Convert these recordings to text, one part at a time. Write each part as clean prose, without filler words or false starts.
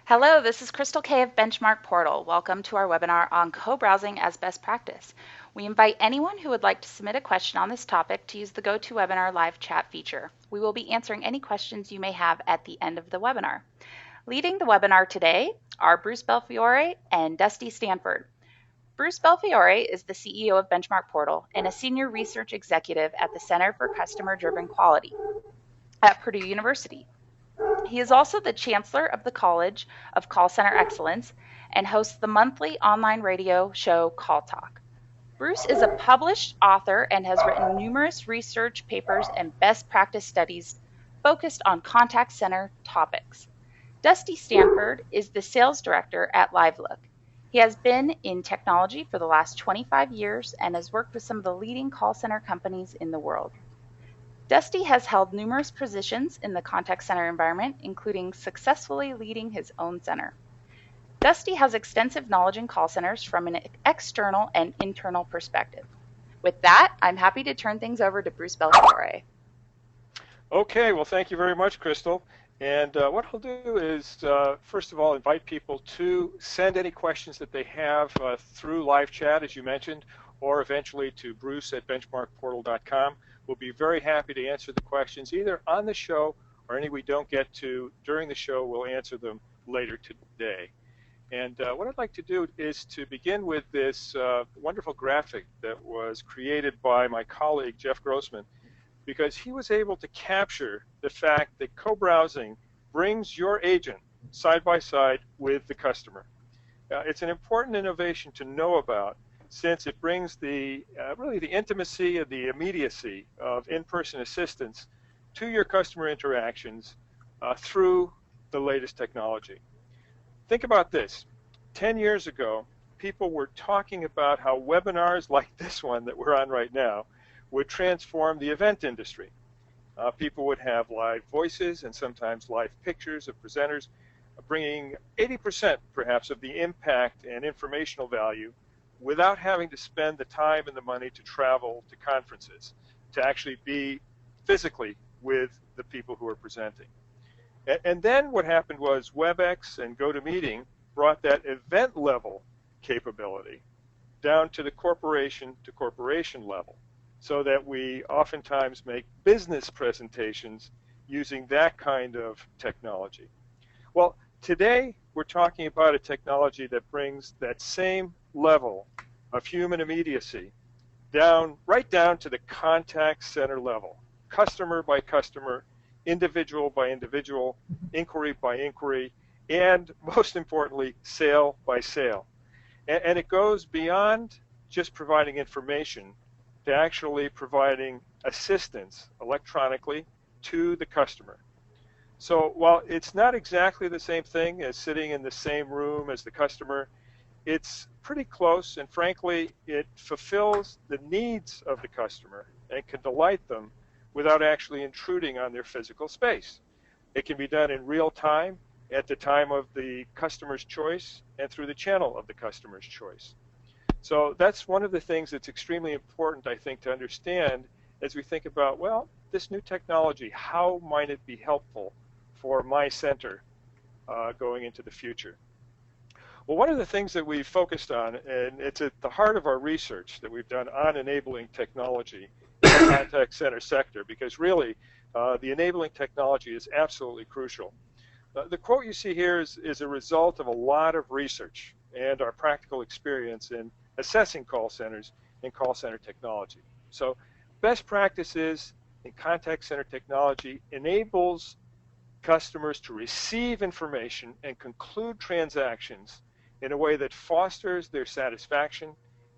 Hello, this is Crystal Kay of Benchmark Portal. Welcome to our webinar on co-browsing as best practice. We invite anyone who would like to submit a question on this topic to use the GoToWebinar live chat feature. We will be answering any questions you may have at the end of the webinar. Leading the webinar today are Bruce Belfiore and Dusty Stanford. Bruce Belfiore is the CEO of Benchmark Portal and a senior research executive at the Center for Customer-Driven Quality at Purdue University. He is also the Chancellor of the College of Call Center Excellence and hosts the monthly online radio show Call Talk. Bruce is a published author and has written numerous research papers and best practice studies focused on contact center topics. Dusty Stanford is the Sales Director at LiveLOOK. He has been in technology for the last 25 years and has worked with some of the leading call center companies in the world. Dusty has held numerous positions in the contact center environment, including successfully leading his own center. Dusty has extensive knowledge in call centers from an external and internal perspective. With that, I'm happy to turn things over to Bruce Belfiore. Okay, well, thank you very much, Crystal. And what I'll do is, first of all, invite people to send any questions that they have through live chat, as you mentioned, or eventually to Bruce at benchmarkportal.com. We'll be very happy to answer the questions either on the show or any we don't get to during the show. We'll answer them later today. And what I'd like to do is to begin with this wonderful graphic that was created by my colleague, Jeff Grossman, because he was able to capture the fact that co-browsing brings your agent side by side with the customer. It's an important innovation to know about, since it brings really the intimacy and the immediacy of in-person assistance to your customer interactions through the latest technology. Think about this. 10 years ago, people were talking about how webinars like this one that we're on right now would transform the event industry. People would have live voices and sometimes live pictures of presenters, bringing 80% perhaps of the impact and informational value without having to spend the time and the money to travel to conferences, to actually be physically with the people who are presenting. And then what happened was WebEx and GoToMeeting brought that event level capability down to the corporation to corporation level, so that we oftentimes make business presentations using that kind of technology. Well, today we're talking about a technology that brings that same level of human immediacy right down to the contact center level, customer by customer, individual by individual, inquiry by inquiry, and most importantly, sale by sale. And it goes beyond just providing information to actually providing assistance electronically to the customer. So while it's not exactly the same thing as sitting in the same room as the customer, it's pretty close, and frankly, it fulfills the needs of the customer and can delight them without actually intruding on their physical space. It can be done in real time, at the time of the customer's choice, and through the channel of the customer's choice. So that's one of the things that's extremely important, I think, to understand as we think about, well, this new technology, how might it be helpful for my center going into the future? Well, one of the things that we've focused on, and it's at the heart of our research that we've done on enabling technology in the contact center sector, because really the enabling technology is absolutely crucial. The quote you see here is a result of a lot of research and our practical experience in assessing call centers and call center technology. So best practices in contact center technology enables customers to receive information and conclude transactions in a way that fosters their satisfaction,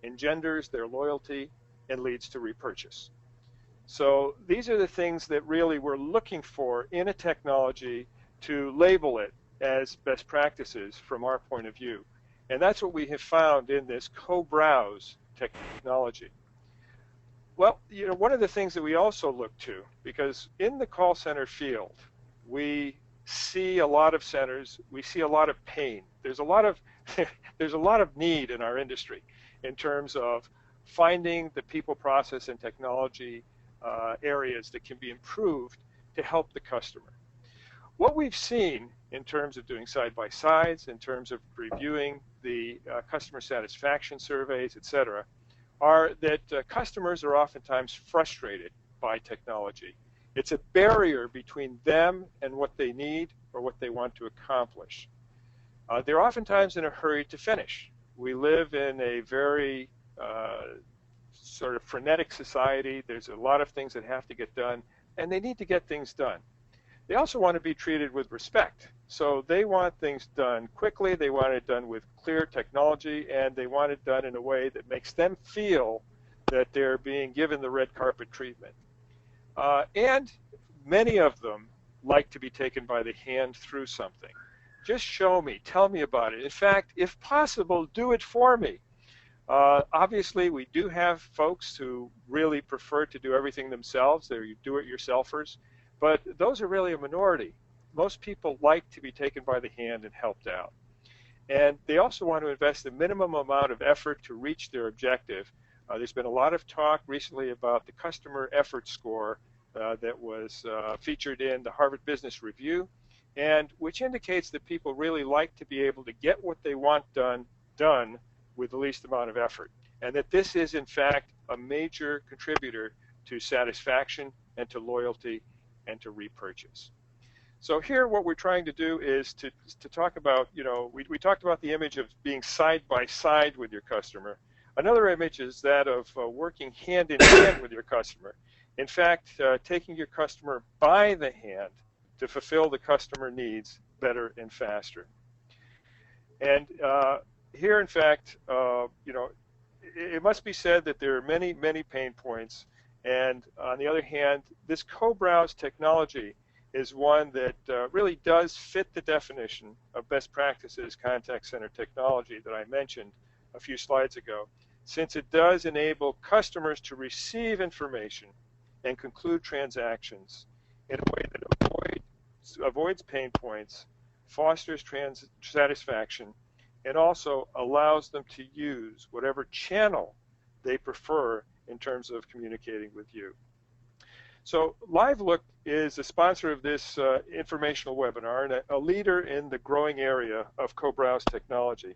engenders their loyalty, and leads to repurchase. So these are the things that really we're looking for in a technology to label it as best practices from our point of view. And that's what we have found in this co-browse technology. Well, one of the things that we also look to, because in the call center field, we see a lot of centers, we see a lot of pain. There's a lot of there's a lot of need in our industry in terms of finding the people, process, and technology areas that can be improved to help the customer. What we've seen in terms of doing side-by-sides, in terms of reviewing the customer satisfaction surveys, etc., are that customers are oftentimes frustrated by technology. It's a barrier between them and what they need or what they want to accomplish. They're oftentimes in a hurry to finish. We live in a very sort of frenetic society. There's a lot of things that have to get done, and they need to get things done. They also want to be treated with respect. So they want things done quickly, they want it done with clear technology, and they want it done in a way that makes them feel that they're being given the red carpet treatment. And many of them like to be taken by the hand through something. Just show me, tell me about it. In fact, if possible, do it for me. Obviously, we do have folks who really prefer to do everything themselves. They're do-it-yourselfers. But those are really a minority. Most people like to be taken by the hand and helped out. And they also want to invest the minimum amount of effort to reach their objective. There's been a lot of talk recently about the customer effort score that was featured in the Harvard Business Review, and which indicates that people really like to be able to get what they want done with the least amount of effort. And that this is, in fact, a major contributor to satisfaction and to loyalty and to repurchase. So here what we're trying to do is to talk about, we talked about the image of being side by side with your customer. Another image is that of working hand in hand with your customer. In fact, taking your customer by the hand to fulfill the customer needs better and faster. And here, in fact, it must be said that there are many, many pain points. And on the other hand, this co-browse technology is one that really does fit the definition of best practices contact center technology that I mentioned a few slides ago, since it does enable customers to receive information and conclude transactions in a way that avoids pain points, fosters satisfaction, and also allows them to use whatever channel they prefer in terms of communicating with you. So LiveLOOK is a sponsor of this informational webinar and a leader in the growing area of co-browse technology.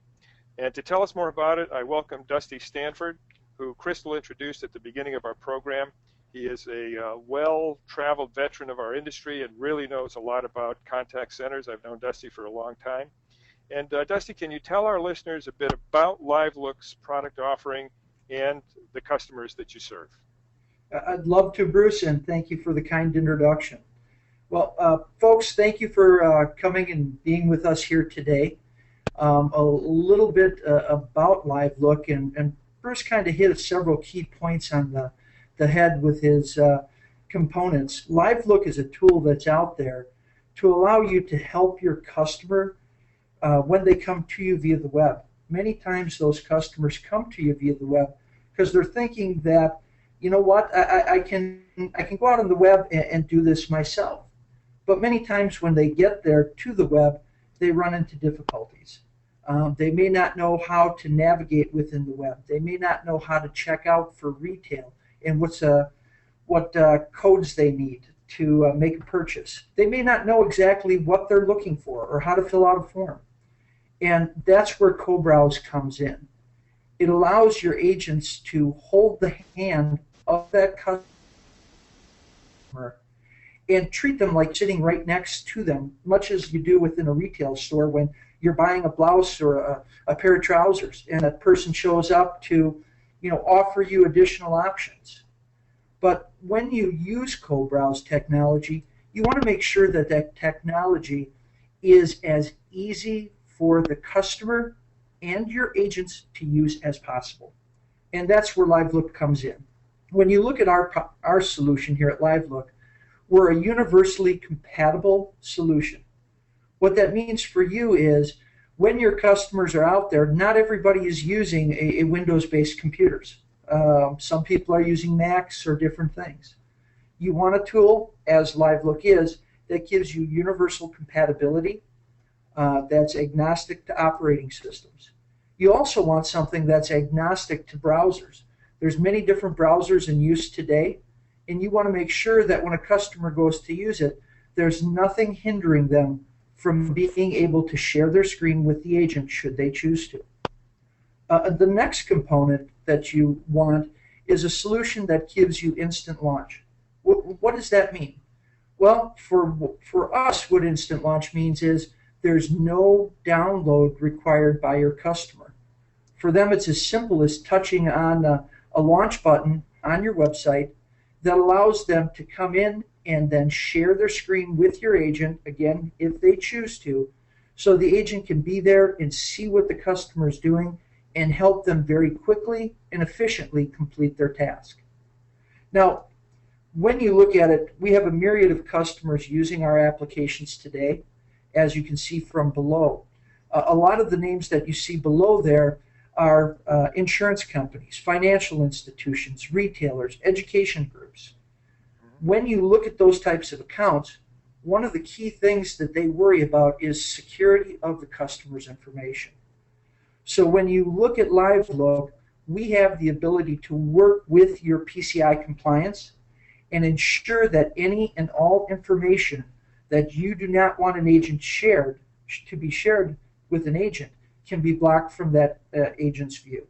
And to tell us more about it, I welcome Dusty Stanford, who Crystal introduced at the beginning of our program. He is a well-traveled veteran of our industry and really knows a lot about contact centers. I've known Dusty for a long time. And Dusty, can you tell our listeners a bit about LiveLOOK's product offering and the customers that you serve? I'd love to, Bruce, and thank you for the kind introduction. Well, folks, thank you for coming and being with us here today. A little bit about LiveLOOK, and Bruce kind of hit several key points on the head with his components. LiveLOOK is a tool that's out there to allow you to help your customer when they come to you via the web. Many times those customers come to you via the web because they're thinking that, you know what, I can go out on the web and do this myself. But many times when they get there to the web, they run into difficulties. They may not know how to navigate within the web. They may not know how to check out for retail and what codes they need to make a purchase. They may not know exactly what they're looking for or how to fill out a form. And that's where co-browse comes in. It allows your agents to hold the hand of that customer and treat them like sitting right next to them, much as you do within a retail store when you're buying a blouse or a pair of trousers and a person shows up to, offer you additional options. But when you use co-browse technology, you want to make sure that that technology is as easy for the customer and your agents to use as possible. And that's where LiveLOOK comes in. When you look at our solution here at LiveLOOK, we're a universally compatible solution. What that means for you is when your customers are out there, not everybody is using a Windows-based computers. Some people are using Macs or different things. You want a tool, as LiveLOOK is, that gives you universal compatibility, that's agnostic to operating systems. You also want something that's agnostic to browsers. There's many different browsers in use today, and you want to make sure that when a customer goes to use it, there's nothing hindering them from being able to share their screen with the agent should they choose to. The next component that you want is a solution that gives you instant launch. What does that mean? Well, for us, what instant launch means is there's no download required by your customer. For them, it's as simple as touching on a launch button on your website that allows them to come in and then share their screen with your agent, again, if they choose to, so the agent can be there and see what the customer is doing and help them very quickly and efficiently complete their task. Now, when you look at it, we have a myriad of customers using our applications today, as you can see from below. A lot of the names that you see below there are insurance companies, financial institutions, retailers, education groups. When you look at those types of accounts, one of the key things that they worry about is security of the customer's information. So when you look at LiveLOOK, we have the ability to work with your PCI compliance and ensure that any and all information that you do not want an agent to be shared with an agent can be blocked from that agent's view.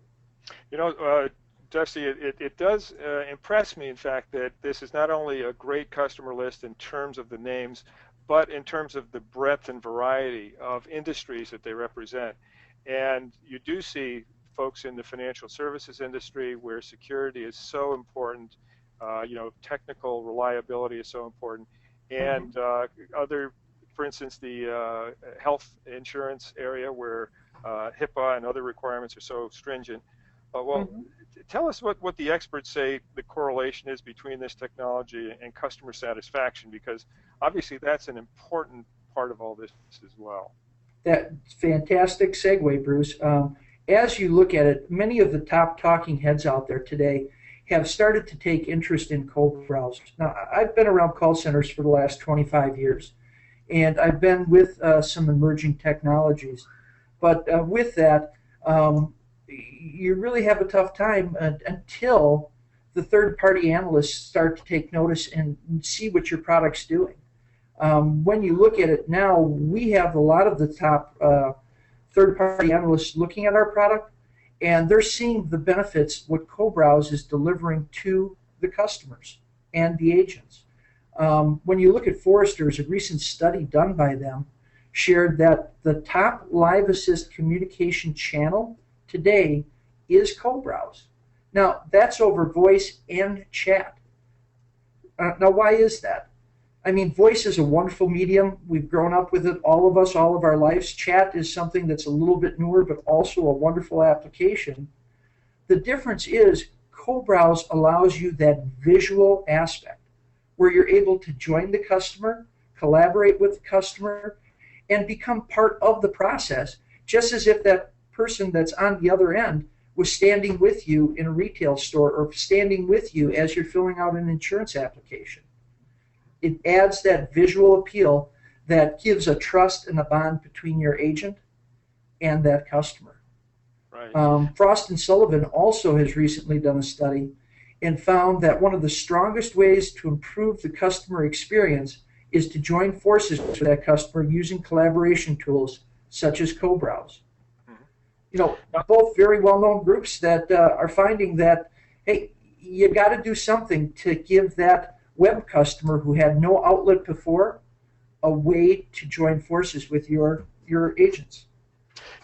You know, Dusty, it does impress me, in fact, that this is not only a great customer list in terms of the names, but in terms of the breadth and variety of industries that they represent. And you do see folks in the financial services industry where security is so important, you know, technical reliability is so important, and other, for instance, the health insurance area where HIPAA and other requirements are so stringent. Tell us what the experts say the correlation is between this technology and customer satisfaction, because obviously that's an important part of all this as well. That's fantastic segue, Bruce. As you look at it, many of the top talking heads out there today have started to take interest in co-browsers. Now, I've been around call centers for the last 25 years, and I've been with some emerging technologies. But with that, you really have a tough time until the third-party analysts start to take notice and see what your product's doing. When you look at it now, we have a lot of the top third-party analysts looking at our product, and they're seeing the benefits what co-browse is delivering to the customers and the agents. When you look at Forrester's, a recent study done by them shared that the top live assist communication channel today is co-browse. Now, that's over voice and chat. Now, why is that? I mean, voice is a wonderful medium. We've grown up with it, all of us, all of our lives. Chat is something that's a little bit newer, but also a wonderful application. The difference is co-browse allows you that visual aspect where you're able to join the customer, collaborate with the customer, and become part of the process, just as if that person that's on the other end was standing with you in a retail store or standing with you as you're filling out an insurance application. It adds that visual appeal that gives a trust and a bond between your agent and that customer. Right. Frost & Sullivan also has recently done a study and found that one of the strongest ways to improve the customer experience is to join forces with that customer using collaboration tools such as co-browse. You know, both very well-known groups that are finding that, hey, you got to do something to give that web customer who had no outlet before a way to join forces with your agents.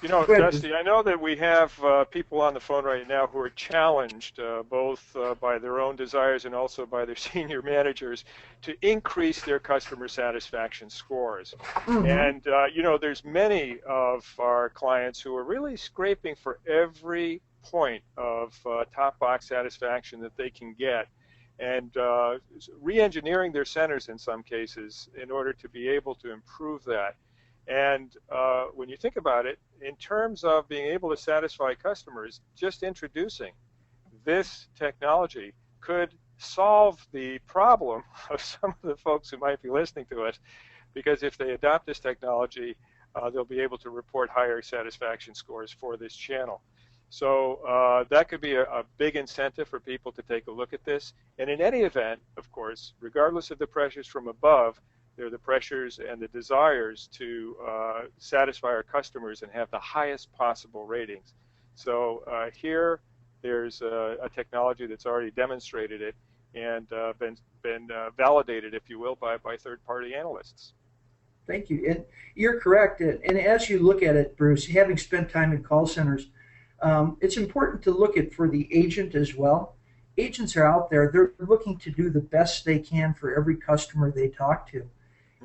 You know, Dusty, I know that we have people on the phone right now who are challenged both by their own desires and also by their senior managers to increase their customer satisfaction scores. And, you know, there's many of our clients who are really scraping for every point of top box satisfaction that they can get, and re-engineering their centers in some cases in order to be able to improve that. And when you think about it, in terms of being able to satisfy customers, just introducing this technology could solve the problem of some of the folks who might be listening to us, because if they adopt this technology, they'll be able to report higher satisfaction scores for this channel. So that could be a big incentive for people to take a look at this. And in any event, of course, regardless of the pressures from above, They're the pressures and the desires to satisfy our customers and have the highest possible ratings. So here, there's a technology that's already demonstrated it and been validated, if you will, by third-party analysts. Thank you. And you're correct. And as you look at it, Bruce, having spent time in call centers, it's important to look at for the agent as well. Agents are out there. They're looking to do the best they can for every customer they talk to.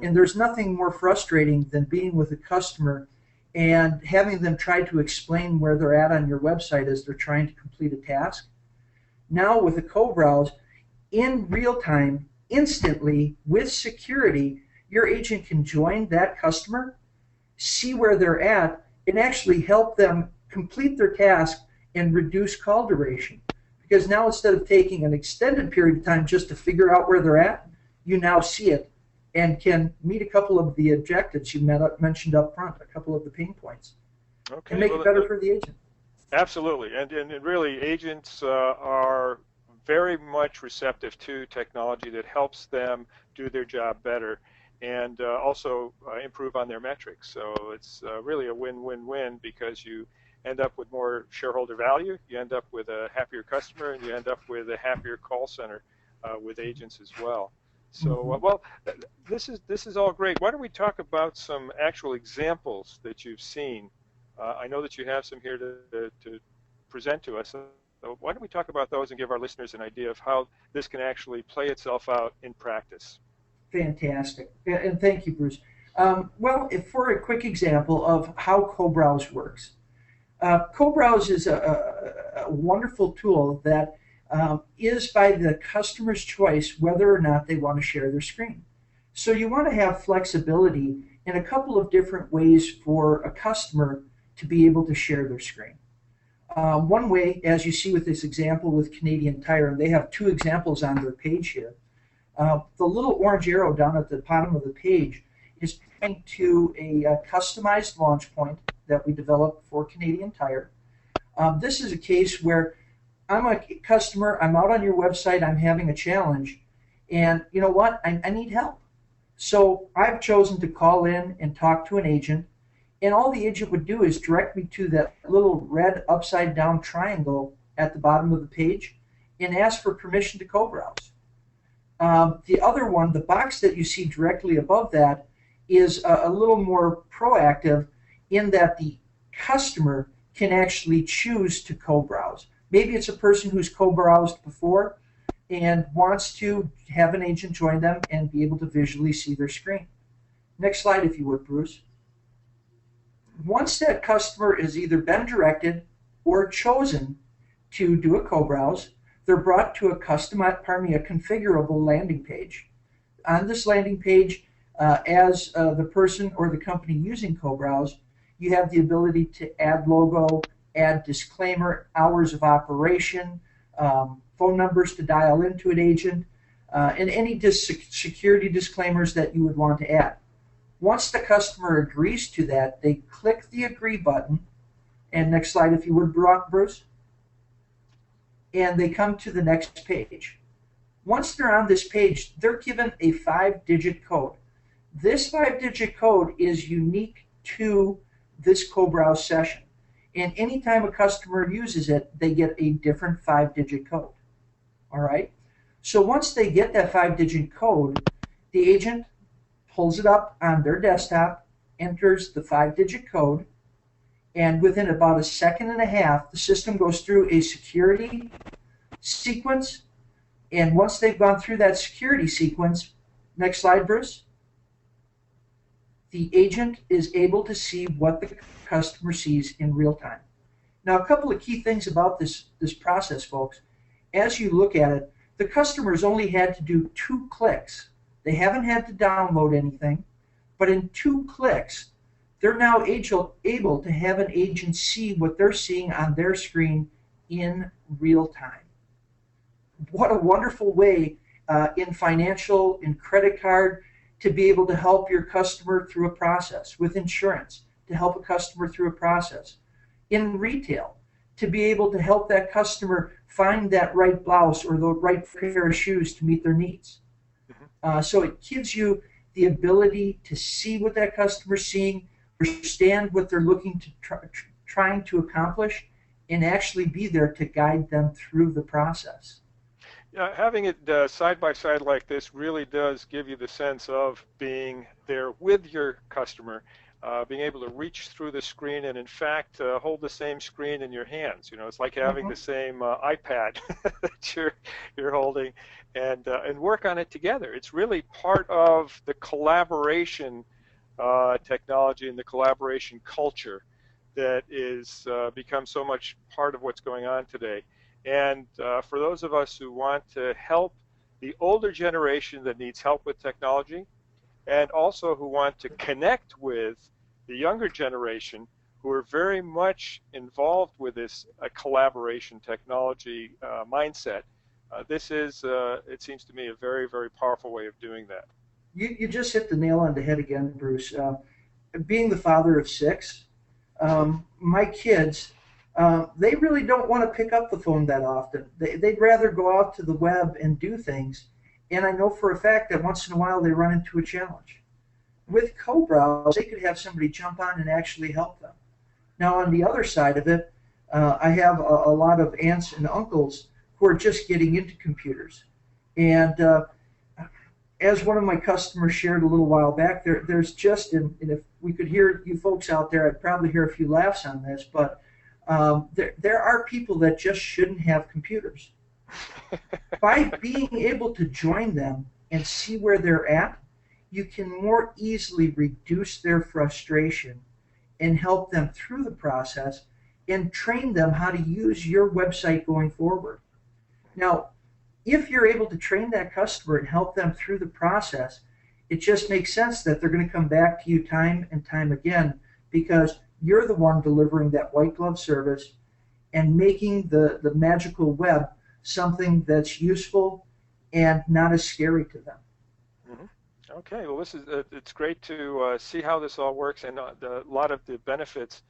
And there's nothing more frustrating than being with a customer and having them try to explain where they're at on your website as they're trying to complete a task. Now with a co-browse, in real time, instantly, with security, your agent can join that customer, see where they're at, and actually help them complete their task and reduce call duration. Because now instead of taking an extended period of time just to figure out where they're at, you now see it and can meet a couple of the objectives you mentioned up front, a couple of the pain points, and make it better for the agent. Absolutely, and really agents are very much receptive to technology that helps them do their job better and also improve on their metrics. So it's really a win-win-win because you end up with more shareholder value, you end up with a happier customer, and you end up with a happier call center with agents as well. So, well, this is all great. Why don't we talk about some actual examples that you've seen? I know that you have some here to present to us. So why don't we talk about those and give our listeners an idea of how this can actually play itself out in practice? Fantastic. And thank you, Bruce. Well, for a quick example of how co-browse works. Co-browse is a wonderful tool that is by the customer's choice whether or not they want to share their screen. So you want to have flexibility in a couple of different ways for a customer to be able to share their screen. One way, as you see with this example with Canadian Tire, and they have two examples on their page here, the little orange arrow down at the bottom of the page is pointing to a customized launch point that we developed for Canadian Tire. This is a case where I'm a customer, I'm out on your website, I'm having a challenge, and you know what, I need help. So I've chosen to call in and talk to an agent, and all the agent would do is direct me to that little red upside down triangle at the bottom of the page and ask for permission to co-browse. The other one, the box that you see directly above that, is a little more proactive in that the customer can actually choose to co-browse. Maybe it's a person who's co-browsed before and wants to have an agent join them and be able to visually see their screen. Next slide, if you would, Bruce. Once that customer has either been directed or chosen to do a co-browse, they're brought to a configurable landing page. On this landing page, as the person or the company using co-browse, you have the ability to add logo, add disclaimer, hours of operation, phone numbers to dial into an agent, and any security disclaimers that you would want to add. Once the customer agrees to that, they click the agree button, and next slide if you would, Bruce, and they come to the next page. Once they're on this page, they're given a 5-digit code. This 5-digit code is unique to this co-browse session. And anytime a customer uses it, they get a different 5-digit code. All right? So once they get that 5-digit code, the agent pulls it up on their desktop, enters the 5-digit code, and within about a second and a half, the system goes through a security sequence. And once they've gone through that security sequence, next slide, Bruce, the agent is able to see what the customer sees in real time. Now, a couple of key things about this process, folks. As you look at it, the customers only had to do 2 clicks. They haven't had to download anything, but in 2 clicks, they're now able to have an agent see what they're seeing on their screen in real time. What a wonderful way in financial, in credit card, to be able to help your customer through a process. With insurance, to help a customer through a process. In retail, to be able to help that customer find that right blouse or the right pair of shoes to meet their needs. So it gives you the ability to see what that customer's seeing, understand what they're looking to trying to accomplish, and actually be there to guide them through the process. Yeah, having it side by side like this really does give you the sense of being there with your customer, being able to reach through the screen and in fact hold the same screen in your hands. You know, it's like having the same iPad that you're holding and work on it together. It's really part of the collaboration technology and the collaboration culture that is become so much part of what's going on today. And for those of us who want to help the older generation that needs help with technology, and also who want to connect with the younger generation who are very much involved with this collaboration technology mindset, this is, it seems to me, a very, very powerful way of doing that. You just hit the nail on the head again, Bruce. Being the father of 6, my kids, they really don't want to pick up the phone that often. They'd rather go out to the web and do things. And I know for a fact that once in a while they run into a challenge. With CoBrowse, they could have somebody jump on and actually help them. Now, on the other side of it, I have a lot of aunts and uncles who are just getting into computers. And as one of my customers shared a little while back, there's just, and if we could hear you folks out there, I'd probably hear a few laughs on this, but there are people that just shouldn't have computers. By being able to join them and see where they're at, you can more easily reduce their frustration and help them through the process and train them how to use your website going forward. Now, if you're able to train that customer and help them through the process, it just makes sense that they're going to come back to you time and time again because you're the one delivering that white glove service and making the magical web something that's useful and not as scary to them. Mm-hmm. Okay, well, this is it's great to see how this all works and a lot of the benefits.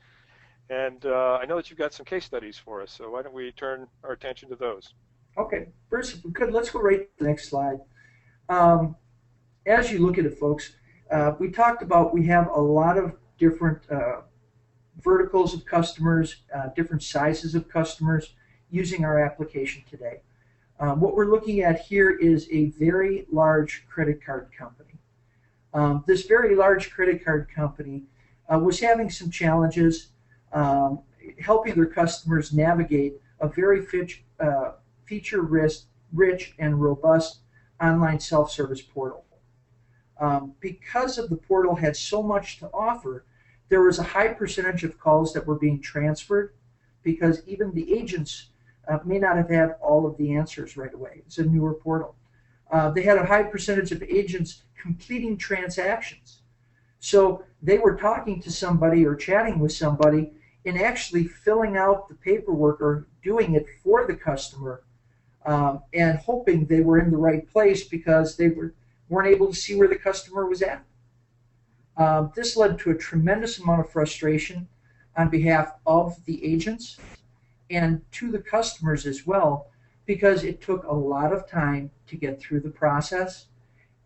And I know that you've got some case studies for us, so why don't we turn our attention to those? Okay, Bruce, if we could, let's go right to the next slide. As you look at it, folks, we talked about we have a lot of different verticals of customers, different sizes of customers using our application today. What we're looking at here is a very large credit card company. This very large credit card company was having some challenges helping their customers navigate a very feature-rich and robust online self-service portal. Because of the portal had so much to offer, there was a high percentage of calls that were being transferred because even the agents may not have had all of the answers right away. It's a newer portal. They had a high percentage of agents completing transactions. So they were talking to somebody or chatting with somebody and actually filling out the paperwork or doing it for the customer and hoping they were in the right place because they weren't able to see where the customer was at. This led to a tremendous amount of frustration on behalf of the agents and to the customers as well, because it took a lot of time to get through the process.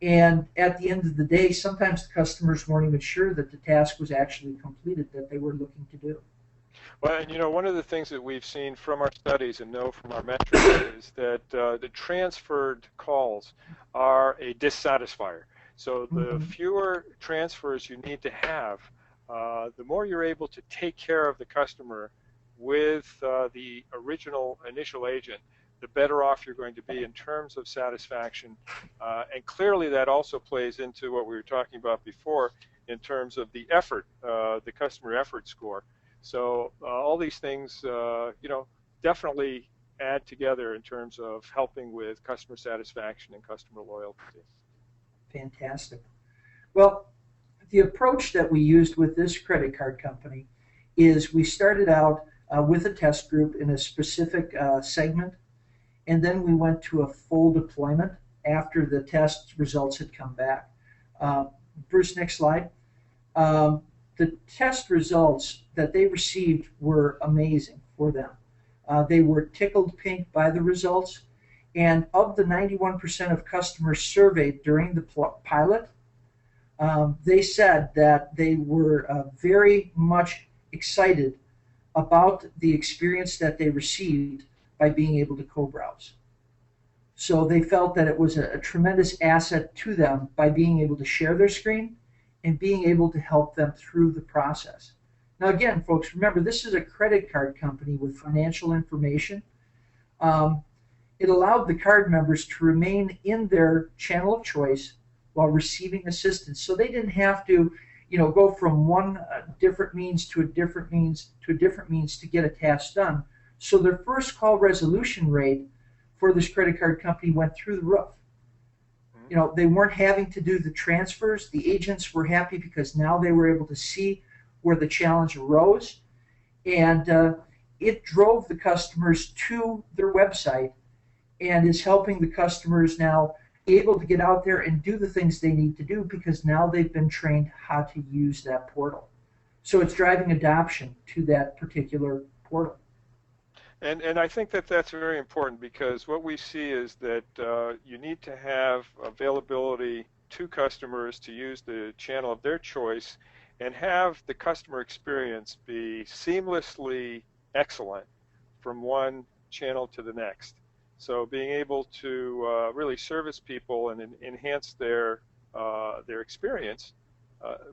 And at the end of the day, sometimes the customers weren't even sure that the task was actually completed that they were looking to do. Well, and you know, one of the things that we've seen from our studies and know from our metrics is that the transferred calls are a dissatisfier. So the fewer transfers you need to have, the more you're able to take care of the customer with the original initial agent, the better off you're going to be in terms of satisfaction. And clearly that also plays into what we were talking about before in terms of the effort, the customer effort score. So all these things, you know, definitely add together in terms of helping with customer satisfaction and customer loyalty. Fantastic. Well, the approach that we used with this credit card company is we started out with a test group in a specific segment, and then we went to a full deployment after the test results had come back. Bruce, next slide. The test results that they received were amazing for them. They were tickled pink by the results, and of the 91% of customers surveyed during the pilot, they said that they were very much excited about the experience that they received by being able to co-browse. So they felt that it was a tremendous asset to them by being able to share their screen and being able to help them through the process. Now again, folks, remember this is a credit card company with financial information. It allowed the card members to remain in their channel of choice while receiving assistance. So they didn't have to, go from one different means to a different means to a different means to get a task done. So their first call resolution rate for this credit card company went through the roof. They weren't having to do the transfers. The agents were happy because now they were able to see where the challenge arose, and it drove the customers to their website and is helping the customers now be able to get out there and do the things they need to do because now they've been trained how to use that portal. So it's driving adoption to that particular portal. And I think that that's very important because what we see is that you need to have availability to customers to use the channel of their choice and have the customer experience be seamlessly excellent from one channel to the next. So being able to really service people and enhance their experience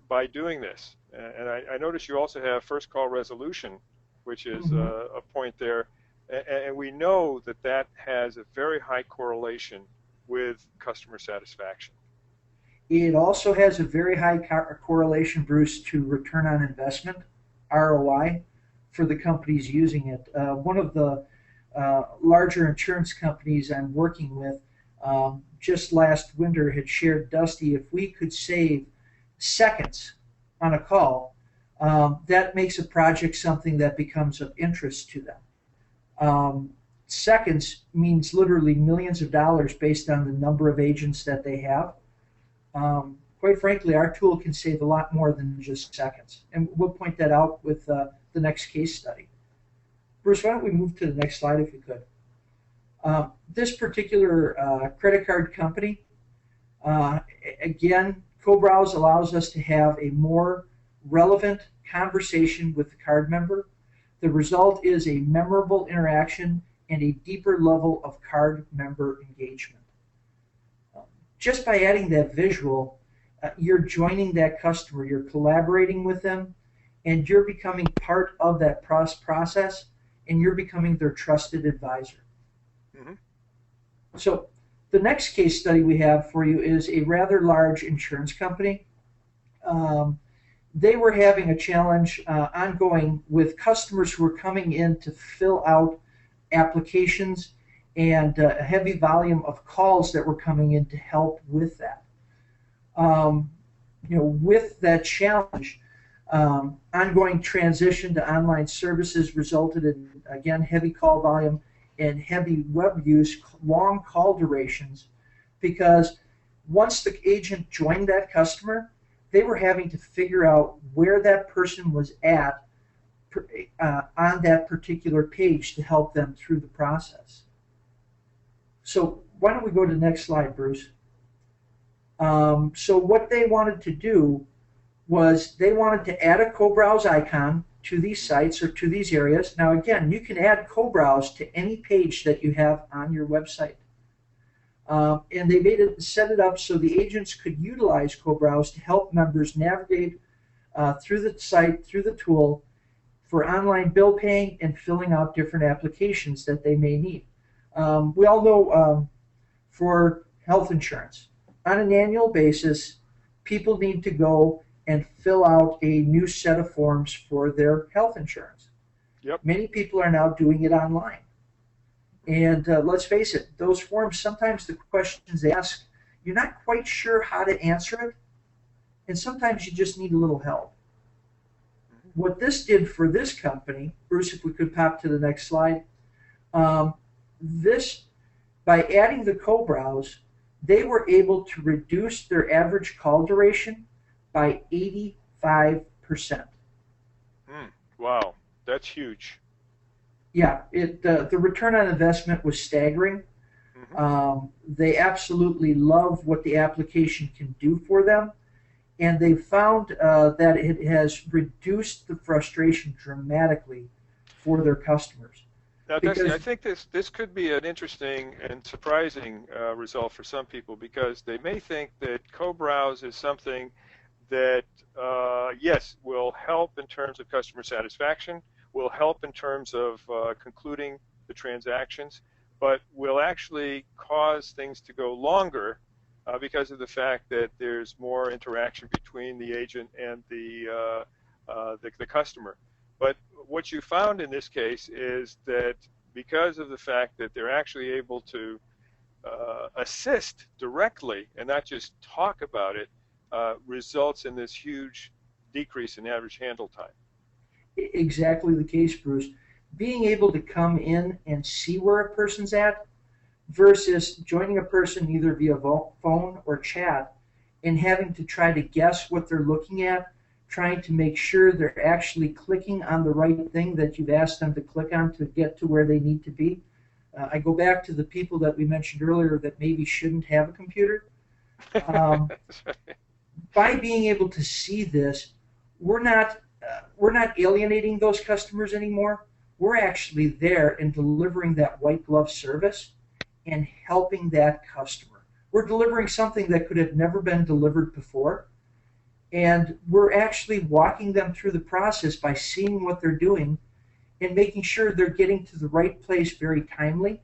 by doing this. And I notice you also have first call resolution, which is a point there. And we know that that has a very high correlation with customer satisfaction. It also has a very high correlation, Bruce, to return on investment, ROI, for the companies using it. One of the larger insurance companies I'm working with just last winter had shared, Dusty, if we could save seconds on a call, that makes a project something that becomes of interest to them. Seconds means literally millions of dollars based on the number of agents that they have. Quite frankly, our tool can save a lot more than just seconds. And we'll point that out with the next case study. Bruce, why don't we move to the next slide if we could. This particular credit card company, again, co-browse allows us to have a more relevant conversation with the card member. The result is a memorable interaction and a deeper level of card member engagement. Just by adding that visual, you're joining that customer, you're collaborating with them, and you're becoming part of that process, and you're becoming their trusted advisor. So the next case study we have for you is a rather large insurance company. They were having a challenge ongoing with customers who were coming in to fill out applications and a heavy volume of calls that were coming in to help with that. With that challenge, ongoing transition to online services resulted in, again, heavy call volume and heavy web use, long call durations, because once the agent joined that customer, they were having to figure out where that person was at on that particular page to help them through the process. So why don't we go to the next slide, Bruce? So what they wanted to do was they wanted to add a co-browse icon to these sites or to these areas. Now again, you can add co-browse to any page that you have on your website. And they set it up so the agents could utilize co-browse to help members navigate through the site, through the tool, for online bill paying and filling out different applications that they may need. We all know for health insurance, on an annual basis, people need to go and fill out a new set of forms for their health insurance. Yep. Many people are now doing it online. And let's face it, those forms, sometimes the questions they ask, you're not quite sure how to answer it, and sometimes you just need a little help. What this did for this company, Bruce, if we could pop to the next slide, this, by adding the co-browse, they were able to reduce their average call duration by 85%. Wow, that's huge. Yeah, the return on investment was staggering. They absolutely love what the application can do for them, and they've found that it has reduced the frustration dramatically for their customers. Now, Dusty, I Because think this could be an interesting and surprising result for some people, because they may think that co-browse is something that, yes, will help in terms of customer satisfaction, will help in terms of concluding the transactions, but will actually cause things to go longer because of the fact that there's more interaction between the agent and the customer. But what you found in this case is that because of the fact that they're actually able to assist directly and not just talk about it, results in this huge decrease in average handle time. exactly the case, Bruce. Being able to come in and see where a person's at versus joining a person either via phone or chat and having to try to guess what they're looking at, trying to make sure they're actually clicking on the right thing that you've asked them to click on to get to where they need to be. I go back to the people that we mentioned earlier that maybe shouldn't have a computer. Um, by being able to see this, we're not alienating those customers anymore. We're actually there and delivering that white glove service and helping that customer. We're delivering something that could have never been delivered before, and we're actually walking them through the process by seeing what they're doing and making sure they're getting to the right place very timely,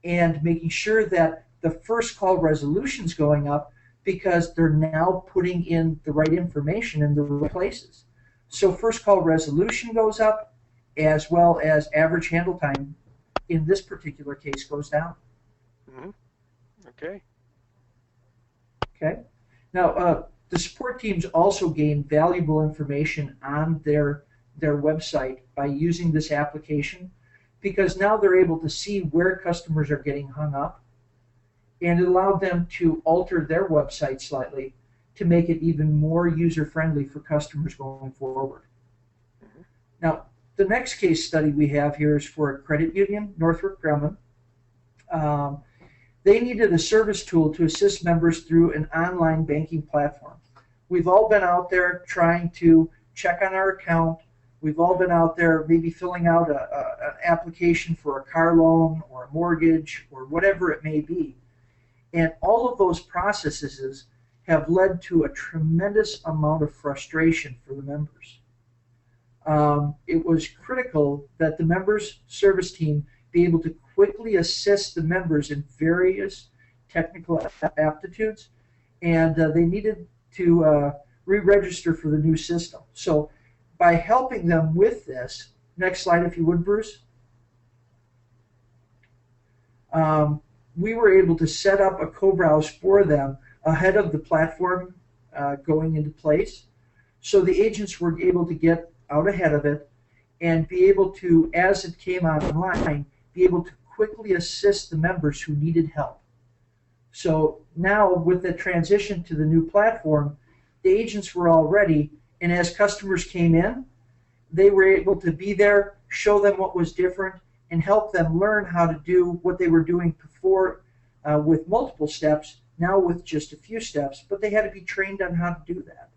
and making sure that the first call resolution's going up because they're now putting in the right information in the right places. So first call resolution goes up, as well as average handle time in this particular case goes down. Mm-hmm. Okay. Okay. Now, the support teams also gain valuable information on their website by using this application, because now they're able to see where customers are getting hung up, and it allowed them to alter their website slightly to make it even more user-friendly for customers going forward. Mm-hmm. Now, the next case study we have here is for a credit union, Northrop Grumman. They needed a service tool to assist members through an online banking platform. We've all been out there trying to check on our account. We've all been out there maybe filling out an application for a car loan or a mortgage or whatever it may be. And all of those processes have led to a tremendous amount of frustration for the members. It was critical that the members' service team be able to quickly assist the members in various technical aptitudes, and they needed to re-register for the new system. So by helping them with this, next slide if you would, Bruce, we were able to set up a co-browse for them ahead of the platform going into place. So the agents were able to get out ahead of it and be able to, as it came online, be able to quickly assist the members who needed help. So now with the transition to the new platform, the agents were all ready, and as customers came in, they were able to be there, show them what was different, and help them learn how to do what they were doing before with multiple steps, now with just a few steps, but they had to be trained on how to do that.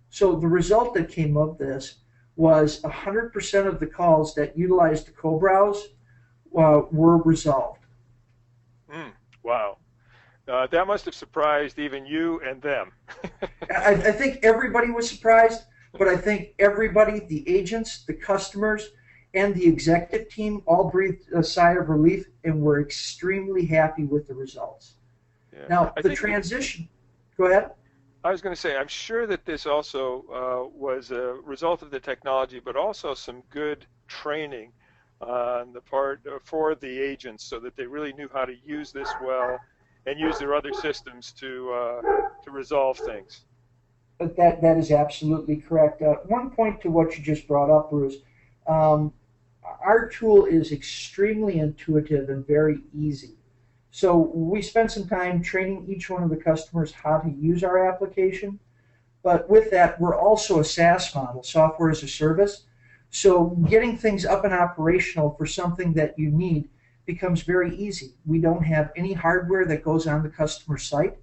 So the result that came of this was 100% of the calls that utilized the co-browse were resolved. Wow. That must have surprised even you and them. I think everybody was surprised, but I think everybody, the agents, the customers, and the executive team all breathed a sigh of relief and were extremely happy with the results. Yeah. Now, the transition, go ahead. I was going to say, I'm sure that this also was a result of the technology, but also some good training on the part for the agents, so that they really knew how to use this well and use their other systems to resolve things. That is absolutely correct. One point to what you just brought up, Bruce, our tool is extremely intuitive and very easy. So we spent some time training each one of the customers how to use our application. But with that, we're also a SaaS model, software as a service. So getting things up and operational for something that you need becomes very easy. We don't have any hardware that goes on the customer site.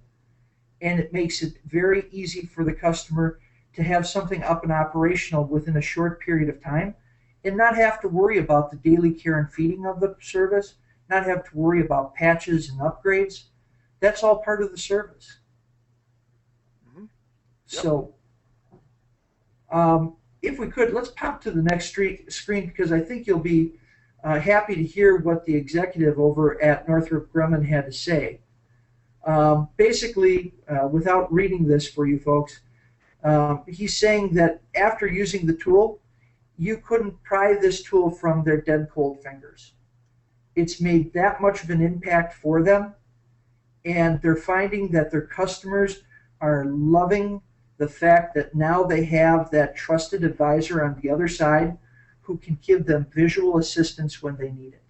and it makes it very easy for the customer to have something up and operational within a short period of time and not have to worry about the daily care and feeding of the service, not have to worry about patches and upgrades. That's all part of the service. Mm-hmm. Yep. So if we could, let's pop to the next screen because I think you'll be happy to hear what the executive over at Northrop Grumman had to say. Basically, without reading this for you folks, he's saying that after using the tool, you couldn't pry this tool from their dead cold fingers. It's made that much of an impact for them, and they're finding that their customers are loving the fact that now they have that trusted advisor on the other side who can give them visual assistance when they need it.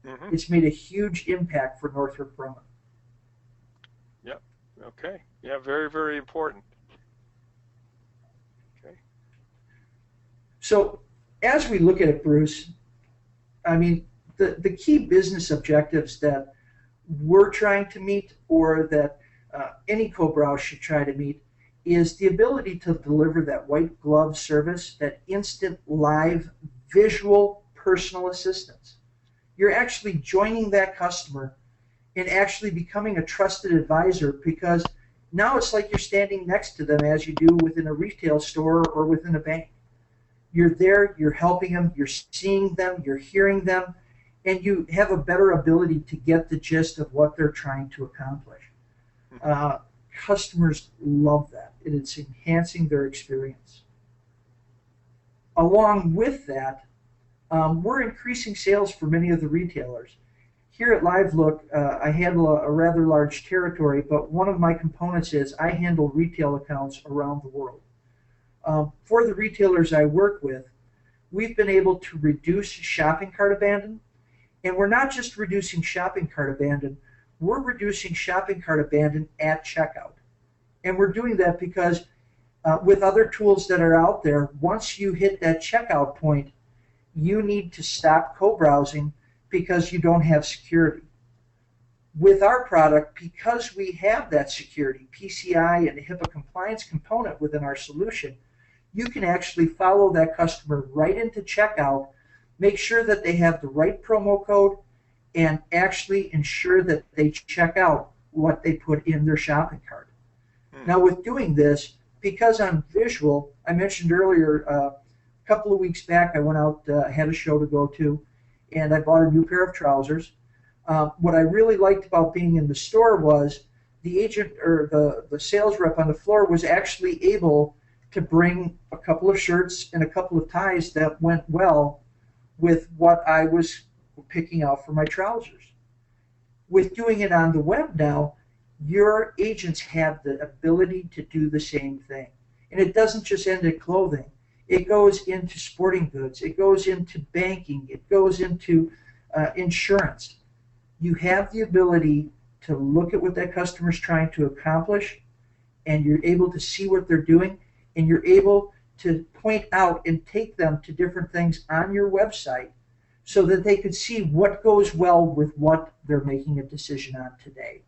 Mm-hmm. It's made a huge impact for Northrop Grumman. Yep. Okay. Yeah, very, very important. Okay. So as we look at it, Bruce, I mean, the key business objectives that we're trying to meet, or that any co-browse should try to meet, is the ability to deliver that white glove service, that instant live visual personal assistance. You're actually joining that customer and actually becoming a trusted advisor, because now it's like you're standing next to them as you do within a retail store or within a bank. You're there, you're helping them, you're seeing them, you're hearing them, and you have a better ability to get the gist of what they're trying to accomplish. Customers love that, and it's enhancing their experience. Along with that, we're increasing sales for many of the retailers. Here at LiveLOOK, I handle a rather large territory, but one of my components is I handle retail accounts around the world. For the retailers I work with, we've been able to reduce shopping cart abandon, and we're not just reducing shopping cart abandon, we're reducing shopping cart abandon at checkout. And we're doing that because with other tools that are out there, once you hit that checkout point, you need to stop co-browsing because you don't have security. With our product, because we have that security, PCI and HIPAA compliance component within our solution, you can actually follow that customer right into checkout, make sure that they have the right promo code, and actually ensure that they check out what they put in their shopping cart. Now with doing this, because I'm visual, I mentioned earlier, a couple of weeks back I went out, had a show to go to, and I bought a new pair of trousers. What I really liked about being in the store was the agent, or the sales rep on the floor, was actually able to bring a couple of shirts and a couple of ties that went well with what I was picking out for my trousers. With doing it on the web now, your agents have the ability to do the same thing. And it doesn't just end at clothing. It goes into sporting goods. It goes into banking. It goes into insurance. You have the ability to look at what that customer's trying to accomplish, and you're able to see what they're doing, and you're able to point out and take them to different things on your website so that they could see what goes well with what they're making a decision on today.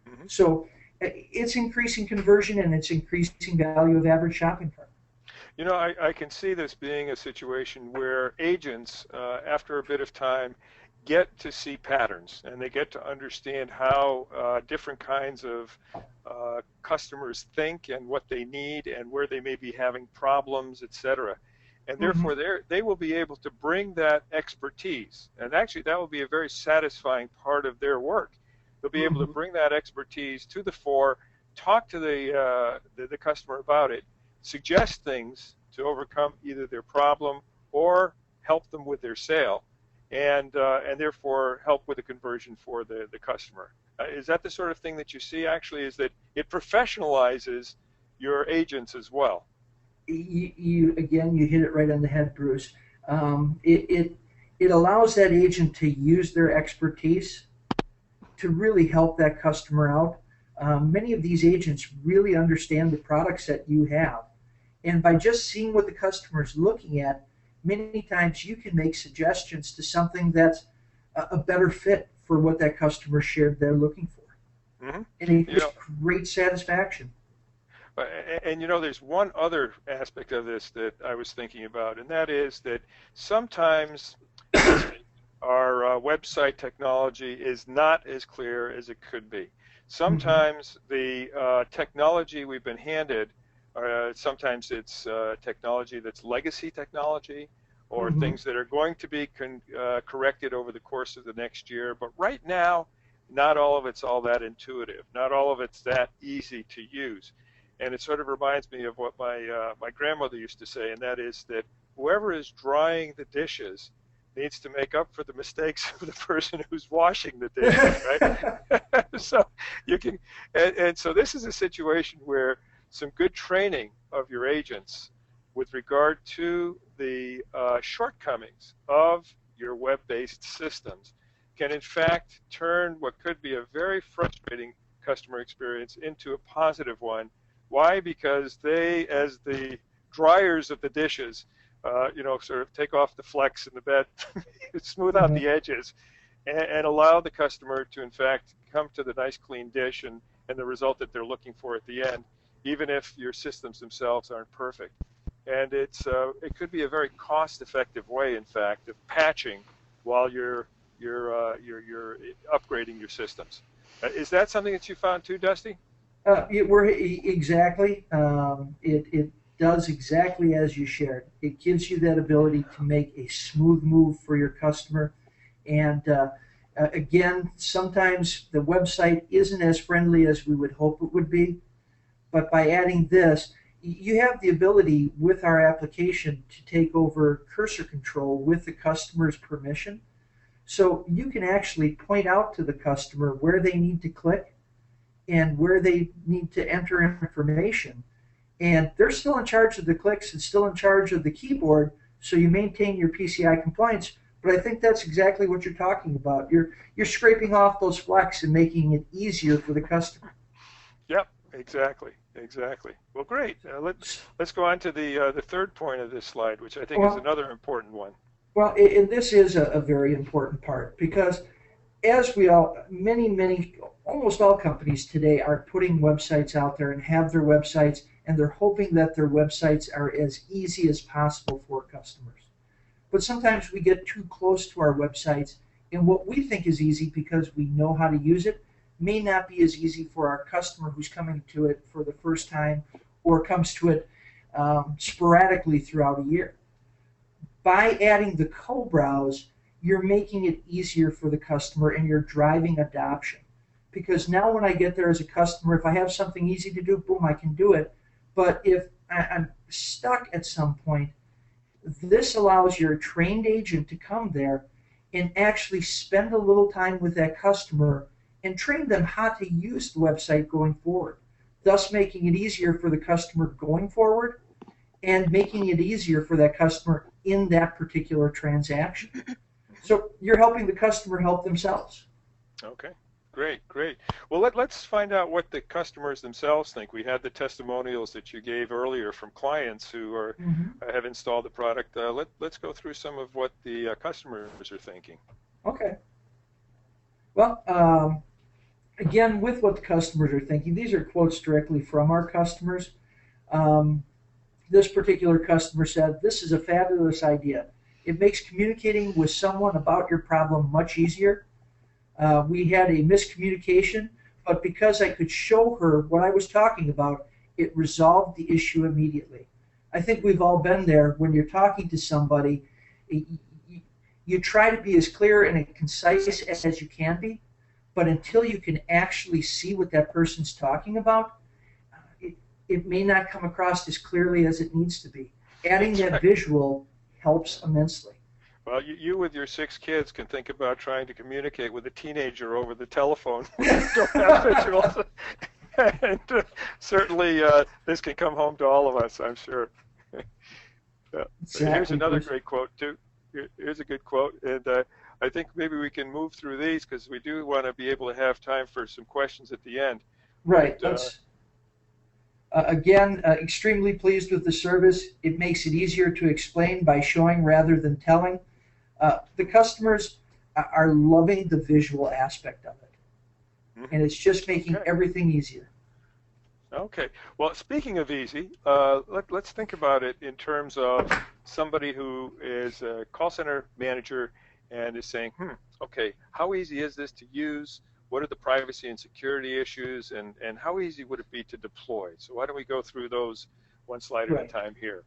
Mm-hmm. So it's increasing conversion, and it's increasing value of average shopping cart. You know, I can see this being a situation where agents, after a bit of time, get to see patterns, and they get to understand how different kinds of customers think and what they need and where they may be having problems, etc. And therefore, they will be able to bring that expertise, and actually that will be a very satisfying part of their work. They'll be able to bring that expertise to the fore, talk to the customer about it, suggest things to overcome either their problem or help them with their sale, and therefore help with the conversion for the customer. Is that the sort of thing that you see actually, is that it professionalizes your agents as well? You again, you hit it right on the head, Bruce. It allows that agent to use their expertise to really help that customer out. Many of these agents really understand the products that you have. And by just seeing what the customer is looking at, many times you can make suggestions to something that's a better fit for what that customer shared they're looking for. Mm-hmm. and it gives great satisfaction. And there's one other aspect of this that I was thinking about, and that is that sometimes our website technology is not as clear as it could be. Sometimes the technology we've been handed, sometimes it's technology that's legacy technology, or things that are going to be corrected over the course of the next year. But right now, not all of it's all that intuitive. Not all of it's that easy to use. And it sort of reminds me of what my grandmother used to say, and that is that whoever is drying the dishes needs to make up for the mistakes of the person who's washing the dishes, right? So you can, and so this is a situation where some good training of your agents with regard to the shortcomings of your web-based systems can in fact turn what could be a very frustrating customer experience into a positive one. Why? Because they, as the dryers of the dishes, sort of take off the flecks in the bed, smooth out the edges, and allow the customer to, in fact, come to the nice clean dish and the result that they're looking for at the end, even if your systems themselves aren't perfect. And it could be a very cost-effective way, in fact, of patching while you're upgrading your systems. Is that something that you found too, Dusty? Exactly. It does exactly as you shared. It gives you that ability to make a smooth move for your customer. And again, sometimes the website isn't as friendly as we would hope it would be. But by adding this, you have the ability with our application to take over cursor control with the customer's permission. So you can actually point out to the customer where they need to click and where they need to enter information. And they're still in charge of the clicks and still in charge of the keyboard, so you maintain your PCI compliance. But I think that's exactly what you're talking about. You're scraping off those flecks and making it easier for the customer. Yep, exactly. Well, great. Let's go on to the third point of this slide, which I think is another important one. Well, and this is a very important part, because as we all, almost all companies today are putting websites out there and have their websites, and they're hoping that their websites are as easy as possible for customers. But sometimes we get too close to our websites, and what we think is easy because we know how to use it may not be as easy for our customer who's coming to it for the first time or comes to it sporadically throughout a year. By adding the co-browse, you're making it easier for the customer and you're driving adoption. Because now when I get there as a customer, if I have something easy to do, boom, I can do it. But if I'm stuck at some point, this allows your trained agent to come there and actually spend a little time with that customer and train them how to use the website going forward, thus making it easier for the customer going forward and making it easier for that customer in that particular transaction. So you're helping the customer help themselves. Okay, great. Well, let's find out what the customers themselves think. We had the testimonials that you gave earlier from clients who have installed the product. Let's go through some of what the customers are thinking. Okay. Well, again, with what the customers are thinking, these are quotes directly from our customers. This particular customer said, "This is a fabulous idea. It makes communicating with someone about your problem much easier. We had a miscommunication, but because I could show her what I was talking about, it resolved the issue immediately." I think we've all been there when you're talking to somebody. You try to be as clear and concise as you can be, but until you can actually see what that person's talking about, it may not come across as clearly as it needs to be. Adding that visual helps immensely. Well, you with your 6 kids can think about trying to communicate with a teenager over the telephone when you don't have visuals. And certainly this can come home to all of us, I'm sure. Exactly. Here's another great quote, too. Here's a good quote, and I think maybe we can move through these because we do want to be able to have time for some questions at the end. Right. But, again, extremely pleased with the service. It makes it easier to explain by showing rather than telling. The customers are loving the visual aspect of it. and it's just making everything easier. Okay. Well, speaking of easy, let's think about it in terms of somebody who is a call center manager and is saying, okay, how easy is this to use? What are the privacy and security issues, and how easy would it be to deploy? So why don't we go through those one slide at a time here?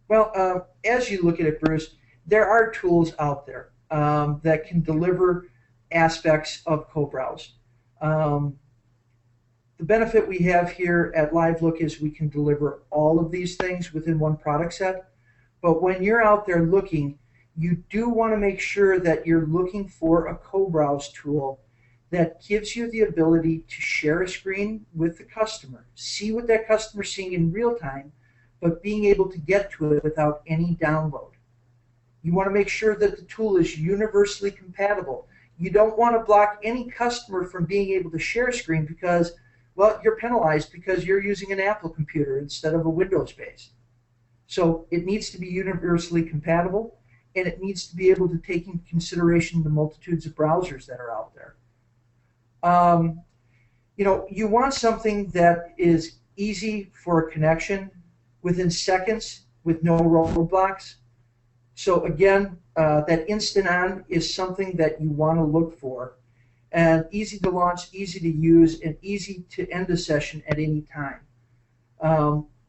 Well, as you look at it, Bruce, there are tools out there that can deliver aspects of co-browse. The benefit we have here at LiveLOOK is we can deliver all of these things within one product set. But when you're out there looking, you do want to make sure that you're looking for a co-browse tool that gives you the ability to share a screen with the customer, see what that customer's seeing in real time, but being able to get to it without any download. You want to make sure that the tool is universally compatible. You don't want to block any customer from being able to share a screen because, well, you're penalized because you're using an Apple computer instead of a Windows-based. So it needs to be universally compatible, and it needs to be able to take into consideration the multitudes of browsers that are out there. You want something that is easy for a connection within seconds with no roadblocks. So again, that instant on is something that you want to look for. And easy to launch, easy to use, and easy to end a session at any time.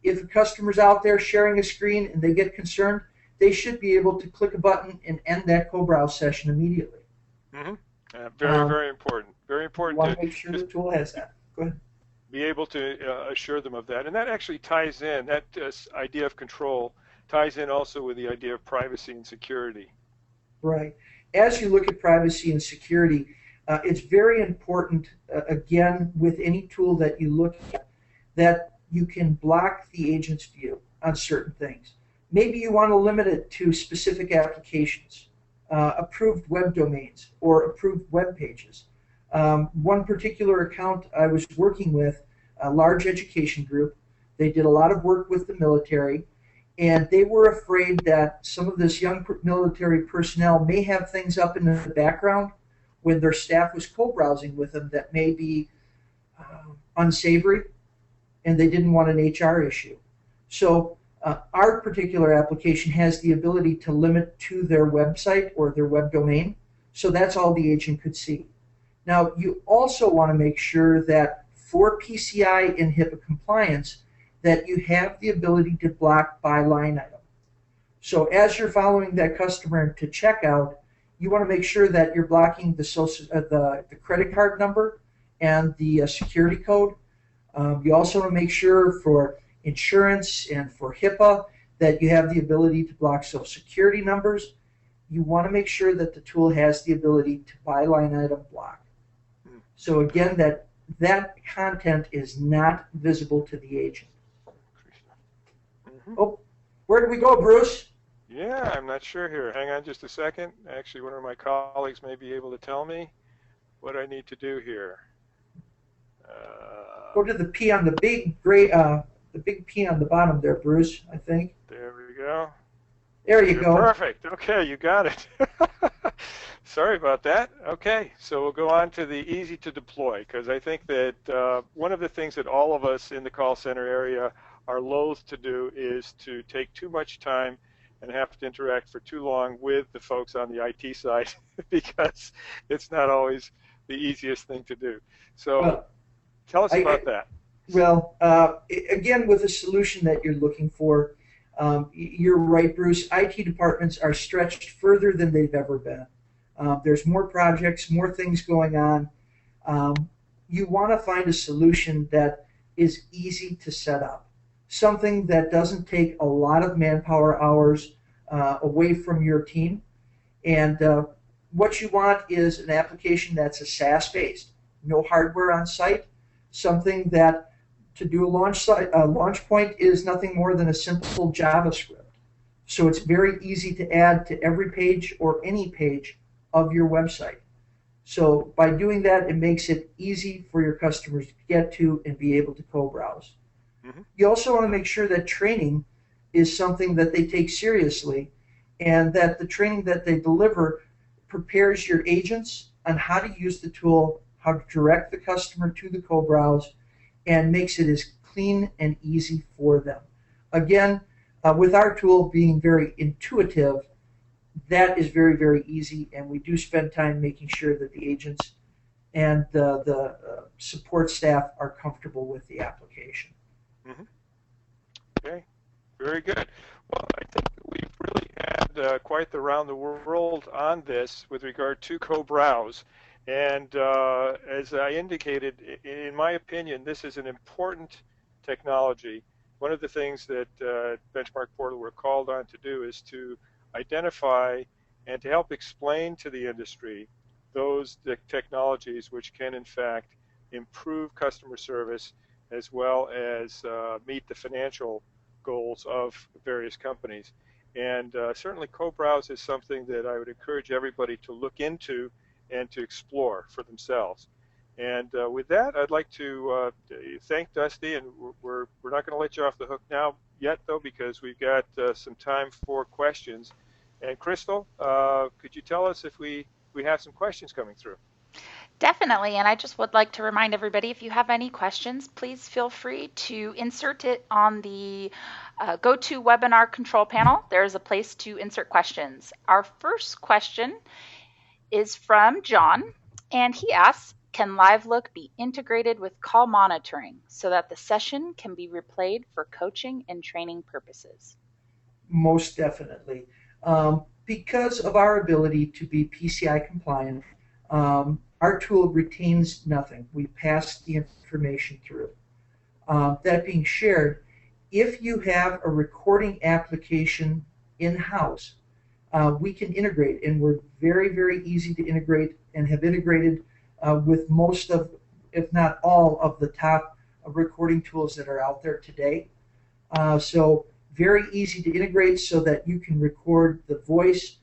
If a customer's out there sharing a screen and they get concerned, they should be able to click a button and end that co-browse session immediately. Very important. Very important. You want to make sure the tool has that. Go ahead. Be able to assure them of that. And that actually ties in, that idea of control ties in also with the idea of privacy and security. Right. As you look at privacy and security, it's very important, again, with any tool that you look at, that you can block the agent's view on certain things. Maybe you want to limit it to specific applications, approved web domains, or approved web pages. One particular account I was working with, a large education group, they did a lot of work with the military, and they were afraid that some of this young military personnel may have things up in the background when their staff was co-browsing with them that may be unsavory, and they didn't want an HR issue. So our particular application has the ability to limit to their website or their web domain, so that's all the agent could see. Now, you also want to make sure that for PCI and HIPAA compliance, that you have the ability to block by line item. So as you're following that customer to checkout, you want to make sure that you're blocking the credit card number and the security code. You also want to make sure for insurance and for HIPAA that you have the ability to block Social Security numbers. You want to make sure that the tool has the ability to by line item block. So again, that content is not visible to the agent. Oh, where did we go, Bruce? Yeah, I'm not sure here. Hang on just a second. Actually, one of my colleagues may be able to tell me what I need to do here. Go to the P on the big gray, the big P on the bottom there, Bruce, I think. There we go. There you go. Perfect. Okay, you got it. Sorry about that. Okay, so we'll go on to the easy to deploy, because I think that one of the things that all of us in the call center area are loath to do is to take too much time and have to interact for too long with the folks on the IT side because it's not always the easiest thing to do. So tell us about that. Well, again, with a solution that you're looking for, you're right, Bruce, IT departments are stretched further than they've ever been. There's more projects, more things going on. You want to find a solution that is easy to set up. Something that doesn't take a lot of manpower hours away from your team. And what you want is an application that's a SaaS-based, no hardware on site, something that to do a launch point is nothing more than a simple JavaScript. So it's very easy to add to every page or any page of your website. So by doing that, it makes it easy for your customers to get to and be able to co-browse. You also want to make sure that training is something that they take seriously and that the training that they deliver prepares your agents on how to use the tool, how to direct the customer to the co-browse, and makes it as clean and easy for them. Again, with our tool being very intuitive, that is very, very easy, and we do spend time making sure that the agents and the support staff are comfortable with the application. Mm-hmm. Okay, very good. Well, I think we've really had quite the round the world on this with regard to co-browse. And as I indicated, in my opinion, this is an important technology. One of the things that Benchmark Portal we're called on to do is to identify and to help explain to the industry those technologies which can, in fact, improve customer service as well as meet the financial goals of various companies. And certainly co-browse is something that I would encourage everybody to look into and to explore for themselves. And with that, I'd like to thank Dusty, and we're not going to let you off the hook now yet, though, because we've got some time for questions. And Crystal, could you tell us if we have some questions coming through? Definitely, and I just would like to remind everybody, if you have any questions, please feel free to insert it on the GoToWebinar control panel. There's a place to insert questions. Our first question is from John, and he asks, can LiveLOOK be integrated with call monitoring so that the session can be replayed for coaching and training purposes? Most definitely. Because of our ability to be PCI compliant, our tool retains nothing. We pass the information through. That being shared, if you have a recording application in-house, we can integrate, and we're very, very easy to integrate and have integrated with most of, if not all, of the top recording tools that are out there today. So very easy to integrate so that you can record the voice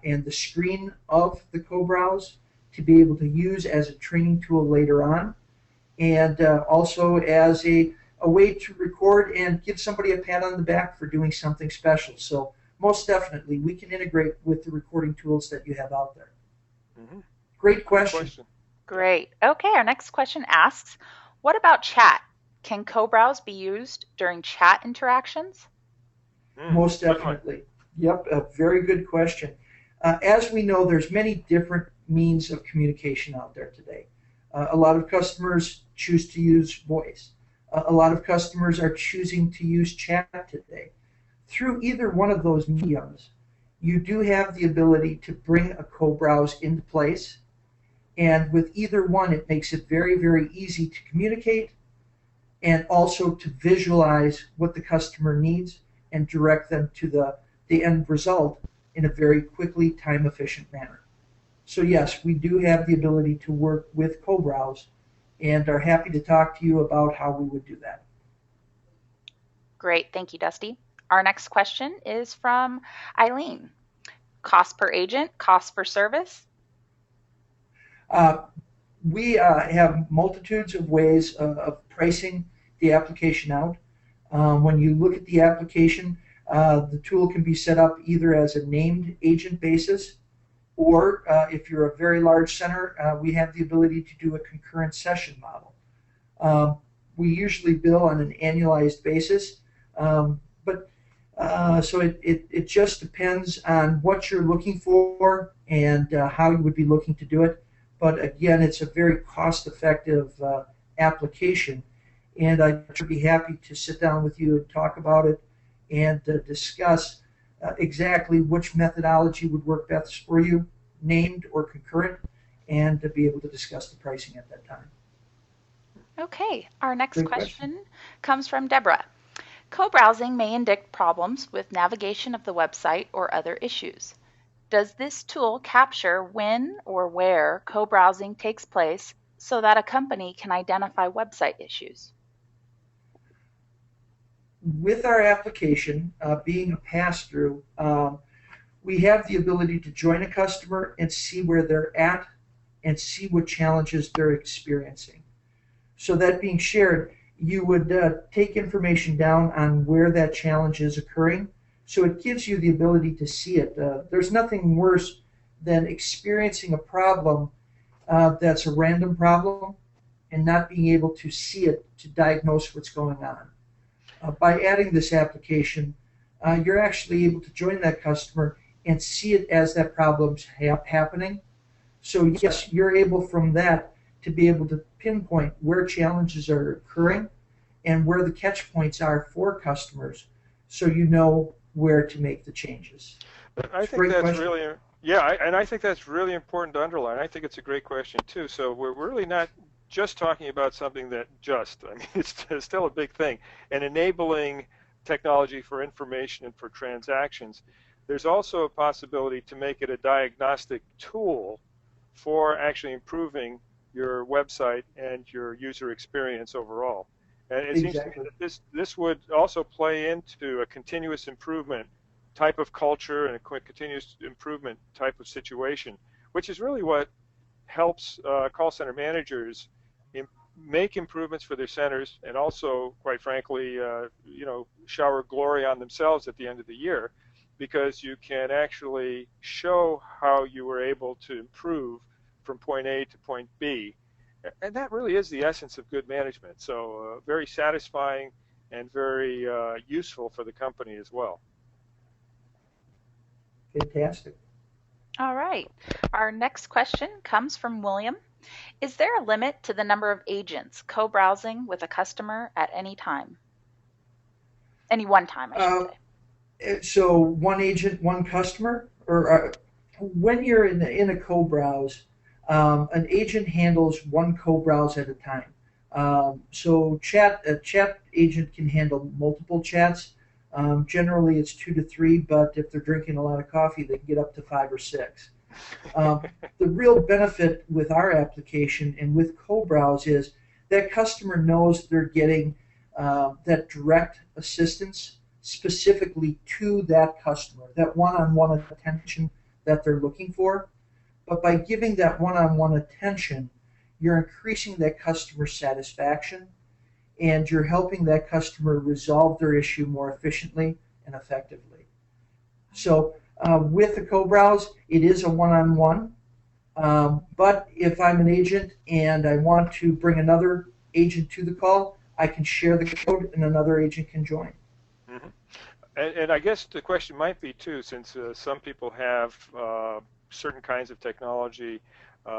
and the screen of the co-browse to be able to use as a training tool later on, and also as a way to record and give somebody a pat on the back for doing something special. So most definitely, we can integrate with the recording tools that you have out there. Mm-hmm. Great question. Great. Okay, our next question asks, what about chat? Can co-browse be used during chat interactions? Most definitely. Yep, a very good question. As we know, there's many different means of communication out there today. A lot of customers choose to use voice. A lot of customers are choosing to use chat today. Through either one of those mediums, you do have the ability to bring a co-browse into place. And with either one, it makes it very, very easy to communicate and also to visualize what the customer needs and direct them to the end result in a very quickly, time-efficient manner. So yes, we do have the ability to work with co-browse and are happy to talk to you about how we would do that. Great, thank you, Dusty. Our next question is from Eileen. Cost per agent, cost per service? We have multitudes of ways of pricing the application out. When you look at the application, the tool can be set up either as a named agent basis, or if you're a very large center, we have the ability to do a concurrent session model. We usually bill on an annualized basis, so it just depends on what you're looking for and how you would be looking to do it. But again, it's a very cost-effective application, and I'd be happy to sit down with you and talk about it and discuss exactly which methodology would work best for you, named or concurrent, and to be able to discuss the pricing at that time. Okay, our next question comes from Deborah. Co-browsing may indict problems with navigation of the website or other issues. Does this tool capture when or where co-browsing takes place so that a company can identify website issues? With our application being a pass-through, we have the ability to join a customer and see where they're at and see what challenges they're experiencing. So that being shared, you would take information down on where that challenge is occurring. So it gives you the ability to see it. There's nothing worse than experiencing a problem that's a random problem and not being able to see it to diagnose what's going on. By adding this application, you're actually able to join that customer and see it as that problem's happening. So yes, you're able from that to be able to pinpoint where challenges are occurring and where the catch points are for customers, so you know where to make the changes. I It's a think great that's question. really, yeah, and I think that's really important to underline. I think it's a great question too. So we're really not just talking about something that I mean, it's still a big thing, and enabling technology for information and for transactions. There's also a possibility to make it a diagnostic tool for actually improving your website and your user experience overall. And it seems to me Exactly. that this would also play into a continuous improvement type of culture and a continuous improvement type of situation, which is really what helps call center managers im make improvements for their centers and also, quite frankly, shower glory on themselves at the end of the year, because you can actually show how you were able to improve from point A to point B. And that really is the essence of good management. So very satisfying and very useful for the company as well. Fantastic. All right. Our next question comes from William. Is there a limit to the number of agents co-browsing with a customer at any time? Any one time, I should Uh, say. so one agent, one customer, or when you're in a co-browse, an agent handles one co-browse at a time. So a chat agent can handle multiple chats. Generally, it's 2 to 3, but if they're drinking a lot of coffee, they can get up to 5 or 6. Um, the real benefit with our application and with co-browse is that customer knows they're getting that direct assistance specifically to that customer, that one-on-one attention that they're looking for. But by giving that one-on-one attention, you're increasing that customer satisfaction and you're helping that customer resolve their issue more efficiently and effectively. So with the co-browse, it is a one-on-one. But if I'm an agent and I want to bring another agent to the call, I can share the code and another agent can join. Mhm. And I guess the question might be too, since some people have certain kinds of technology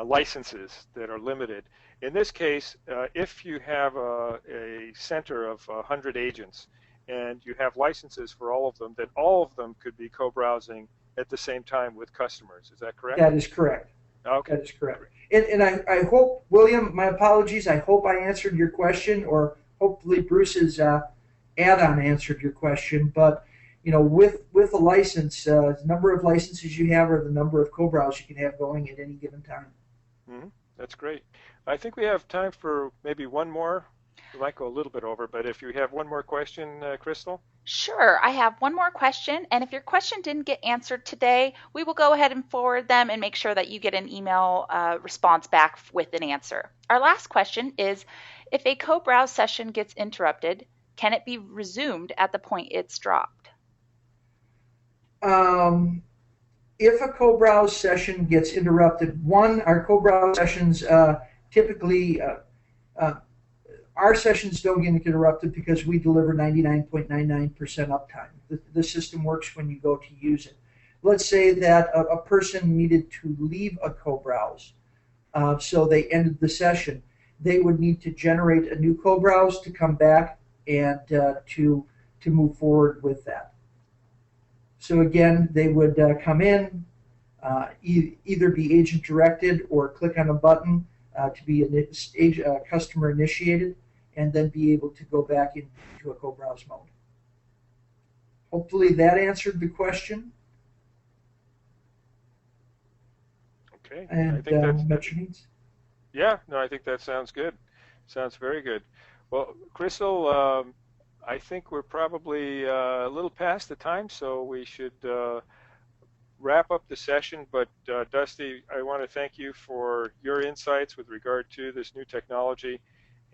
licenses that are limited. In this case, if you have a center of 100 agents and you have licenses for all of them, then all of them could be co-browsing at the same time with customers. Is that correct? That is correct. Okay. That is correct. And I hope, William, my apologies, I hope I answered your question, or hopefully Bruce's add-on answered your question. But with a license, the number of licenses you have or the number of co-browsers you can have going at any given time. Hmm. That's great. I think we have time for maybe one more. We might go a little bit over, but if you have one more question, Crystal. Sure, I have one more question, and if your question didn't get answered today, we will go ahead and forward them and make sure that you get an email response back with an answer. Our last question is, if a co-browse session gets interrupted, can it be resumed at the point it's dropped? Um, if a co-browse session gets interrupted, our co-browse sessions typically uh, our sessions don't get interrupted because we deliver 99.99% uptime. The system works when you go to use it. Let's say that a person needed to leave a co-browse, so they ended the session. They would need to generate a new co-browse to come back and to move forward with that. So again, they would come in, either be agent directed or click on a button to be customer initiated, and then be able to go back into a co-browse mode. Hopefully that answered the question. Okay. I And think that's met your needs. yeah. No, I think that sounds good. Sounds very good. Well, Crystal, I think we're probably a little past the time, so we should wrap up the session. But Dusty, I want to thank you for your insights with regard to this new technology,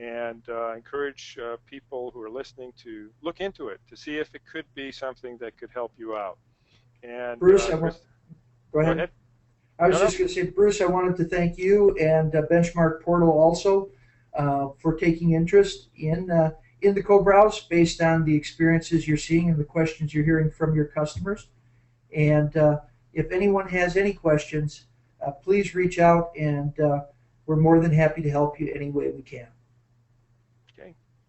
and encourage people who are listening to look into it to see if it could be something that could help you out. And Bruce, Chris, go go ahead. ahead. I was No, no. just going to say, Bruce, I wanted to thank you and Benchmark Portal also for taking interest in the co-browse based on the experiences you're seeing and the questions you're hearing from your customers. And if anyone has any questions, please reach out, and we're more than happy to help you any way we can.